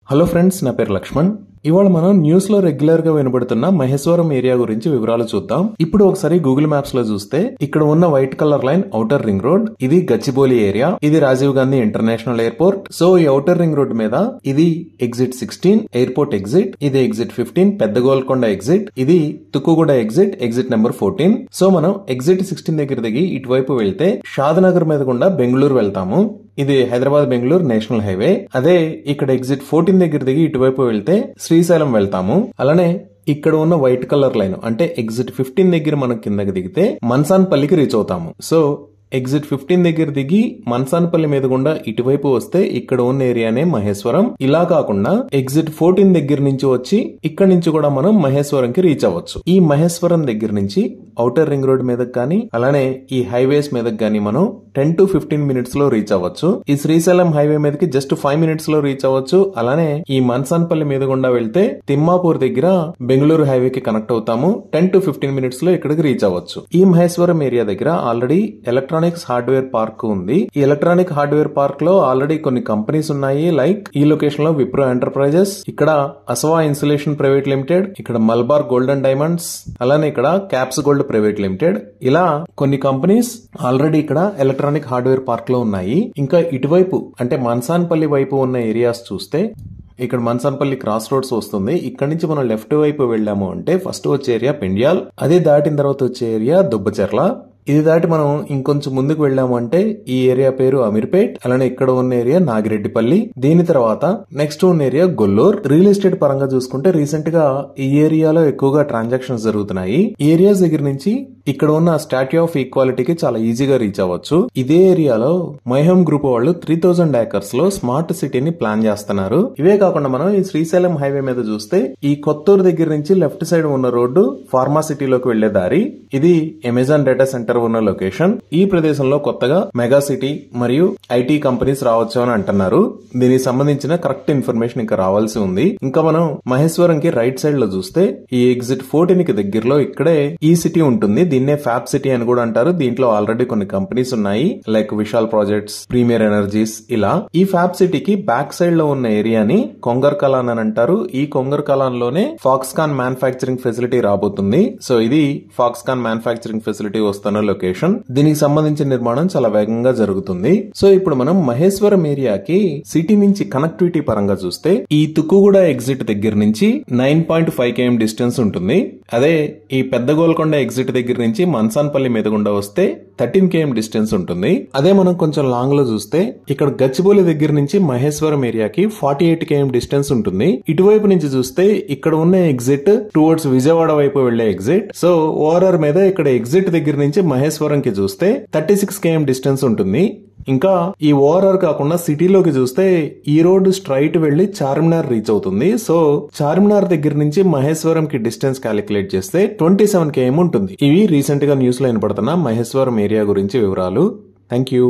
Hello friends, నా పేరు లక్ష్మణ్. ఇవాళ మనం న్యూస్ లో రెగ్యులర్ గా వినబడుతున్న మహేశ్వరం ఏరియా గురించి వివరాలు చూద్దాం. ఇప్పుడు ఒకసారి గూగుల్ మ్యాప్స్ లో చూస్తే ఇక్కడ ఉన్న white colour line outer ring road. ఇది గచ్చిబౌలి ఏరియా. ఇది Rajiv Gandhi international airport. So ఈ ఔటర్ రింగ్ రోడ్ మీద ఇది ఎగ్జిట్ 16 ఎయిర్పోర్ట్ ఎగ్జిట్. ఇది ఎగ్జిట్ 15 పెద్ద గోల్కొండ ఎగ్జిట్. ఇది Tukkuguda exit, exit number 14. So మనం ఎగ్జిట్ 16 దగ్గర దిగి ఇటువైపు వెళ్తే షాద్నగర్ మీద గుండా బెంగళూరు వెళ్తాము. ఇది హైదరాబాద్ బెంగళూరు నేషనల్ హైవే. అదే ఇక్కడ ఎగ్జిట్ 14 దగ్గర దిగి ఇటువైపు వెళ్తే శ్రీశైలం వెళ్తాము. అలానే ఇక్కడ ఉన్న వైట్ కలర్ లైన్ అంటే ఎగ్జిట్ 15 దగ్గర మనం కిందకి దిగితే మన్సాన్పల్లికి రీచ్ అవుతాము. సో ఎగ్జిట్ 15 దగ్గర దిగి మన్సాన్పల్లి మీద గుండా ఇటువైపు వస్తే ఇక్కడ ఉన్న ఏరియానే మహేశ్వరం. ఇలా కాకుండా ఎగ్జిట్ 14 దగ్గర నుంచి వచ్చి ఇక్కడ నుంచి కూడా మనం మహేశ్వరంకి రీచ్ అవ్వచ్చు. ఈ మహేశ్వరం దగ్గర నుంచి ఔటర్ రింగ్ రోడ్ మీదకి కానీ అలానే ఈ హైవేస్ మీదకి కానీ మనం 10 to 15 మినిట్స్ లో రీచ్ అవ్వచ్చు. ఈ శ్రీశైలం హైవే మీదకి జస్ట్ 5 మినిట్స్ లో రీచ్ అవ్వచ్చు. అలానే ఈ మన్సాన్పల్లి మీద గుండా వెళ్తే తిమ్మాపూర్ దగ్గర బెంగళూరు హైవేకి కనెక్ట్ అవుతాము. 10 to 15 మినిట్స్ లో ఇక్కడికి రీచ్ అవ్వచ్చు. ఈ మహేశ్వరం ఏరియా దగ్గర ఆల్రెడీ ఎలక్ట్రానిక్స్ హార్డ్వేర్ పార్క్ ఉంది. ఈ ఎలక్ట్రానిక్ హార్డ్వేర్ పార్క్ లో ఆల్రెడీ కొన్ని కంపెనీస్ ఉన్నాయి. లైక్ ఈ లొకేషన్ లో విప్రో ఎంటర్ప్రైజెస్, ఇక్కడ అసవా ఇన్సులేషన్ ప్రైవేట్ లిమిటెడ్, ఇక్కడ మల్బార్ గోల్డ్ అండ్ డైమండ్స్, అలానే ఇక్కడ క్యాప్స్ గోల్డ్ ప్రైవేట్ లిమిటెడ్. ఇలా కొన్ని కంపెనీస్ ఆల్రెడీ ఇక్కడ ఎలక్ట్రానిక్ హార్డ్వేర్ పార్క్ లో ఉన్నాయి. ఇంకా ఇటువైపు అంటే మన్సాన్పల్లి వైపు ఉన్న ఏరియాస్ చూస్తే ఇక్కడ మన్సాన్పల్లి క్రాస్ రోడ్స్ వస్తుంది. ఇక్కడ నుంచి మనం లెఫ్ట్ వైపు వెళ్ళాము అంటే ఫస్ట్ వచ్చే ఏరియా పెండ్యాల్. అదే దాటిన తర్వాత వచ్చే ఏరియా దుబ్బచెర్ల. ఇది దాటి మనం ఇంకొంచెం ముందుకు వెళ్ళాము అంటే ఈ ఏరియా పేరు అమీర్పేట్. అలానే ఇక్కడ ఉన్న ఏరియా నాగిరెడ్డిపల్లి. దీని తర్వాత నెక్స్ట్ ఉన్న ఏరియా గొల్లూర్. రియల్ ఎస్టేట్ పరంగా చూసుకుంటే రీసెంట్ గా ఈ ఏరియాలో ఎక్కువగా ట్రాన్సాక్షన్స్ జరుగుతున్నాయి. ఈ ఏరియాస్ దగ్గర నుంచి ఇక్కడ ఉన్న స్టాట్యూ ఆఫ్ ఈక్వాలిటీకి చాలా ఈజీగా రీచ్ అవ్వచ్చు. ఇదే ఏరియాలో మైహమ్ గ్రూప్ వాళ్ళు 3000 ఏకర్స్ లో స్మార్ట్ సిటీని ప్లాన్ చేస్తున్నారు. ఇవే కాకుండా మనం ఈ శ్రీశైలం హైవే మీద చూస్తే ఈ కొత్తూరు దగ్గర నుంచి లెఫ్ట్ సైడ్ ఉన్న రోడ్డు ఫార్మా సిటీలోకి వెళ్లే దారి. ఇది అమెజాన్ డేటా సెంటర్ ఉన్న లొకేషన్. ఈ ప్రదేశంలో కొత్తగా మెగా సిటీ మరియు ఐటీ కంపెనీస్ రావచ్చు అని అంటున్నారు. దీనికి సంబంధించిన కరెక్ట్ ఇన్ఫర్మేషన్ ఇంకా రావాల్సి ఉంది. ఇంకా మనం మహేశ్వరం కి రైట్ సైడ్ లో చూస్తే ఈ ఎగ్జిట్ 14 కి దగ్గరలో ఇక్కడే ఈ సిటీ ఉంటుంది. దీన్నే ఫ్యాబ్ సిటీ అని కూడా అంటారు. దీంట్లో ఆల్రెడీ కొన్ని కంపెనీస్ ఉన్నాయి like Vishal projects, premier energies. ఇలా ఈ ఫ్యాబ్ సిటీకి బ్యాక్ సైడ్ లో ఉన్న ఏరియాని కొంగర్ కలాన్ అని అంటారు. ఈ కొంగర్ కలాన్ లోనే ఫాక్స్కాన్ మ్యానుఫ్యాక్చరింగ్ ఫెసిలిటీ రాబోతుంది. సో ఇది ఫాక్స్కాన్ మ్యానుఫ్యాక్చరింగ్ ఫెసిలిటీ వస్తున్న లొకేషన్. దీనికి సంబంధించిన నిర్మాణం చాలా వేగంగా జరుగుతుంది. సో ఇప్పుడు మనం మహేశ్వరం ఏరియాకి సిటీ నుంచి కనెక్టివిటీ పరంగా చూస్తే ఈ తుక్కుగూడ ఎగ్జిట్ దగ్గర నుంచి 9.5 km డిస్టెన్స్ ఉంటుంది. అదే ఈ పెద్ద గోల్కొండ ఎగ్జిట్ దగ్గర నుంచి మన్సాన్పల్లి మీద గుండా వస్తే 13 km డిస్టెన్స్ ఉంటుంది. అదే మనం కొంచెం లాంగ్ లో చూస్తే ఇక్కడ గచ్చిబౌలి దగ్గర నుంచి మహేశ్వరం ఏరియాకి 48 km డిస్టెన్స్ ఉంటుంది. ఇటువైపు నుంచి చూస్తే ఇక్కడ ఉన్న ఎగ్జిట్ టువర్డ్స్ విజయవాడ వైపు వెళ్లే ఎగ్జిట్. సో ఓఆర్ఆర్ మీద ఇక్కడ ఎగ్జిట్ దగ్గర నుంచి మహేశ్వరం కి చూస్తే 36 km డిస్టెన్స్ ఉంటుంది. ఇంకా ఈ ఓఆర్ఆర్ కాకుండా సిటీలోకి చూస్తే ఈ రోడ్డు స్ట్రైట్ వెళ్లి చార్మినార్ రీచ్ అవుతుంది. సో చార్మినార్ దగ్గర నుంచి మహేశ్వరం కి డిస్టెన్స్ క్యాలిక్యులేట్ చేస్తే 27 km ఉంటుంది. ఇవి రీసెంట్ గా న్యూస్ లో వినపడుతున్న మహేశ్వరం ఏరియా గురించి వివరాలు. Thank you.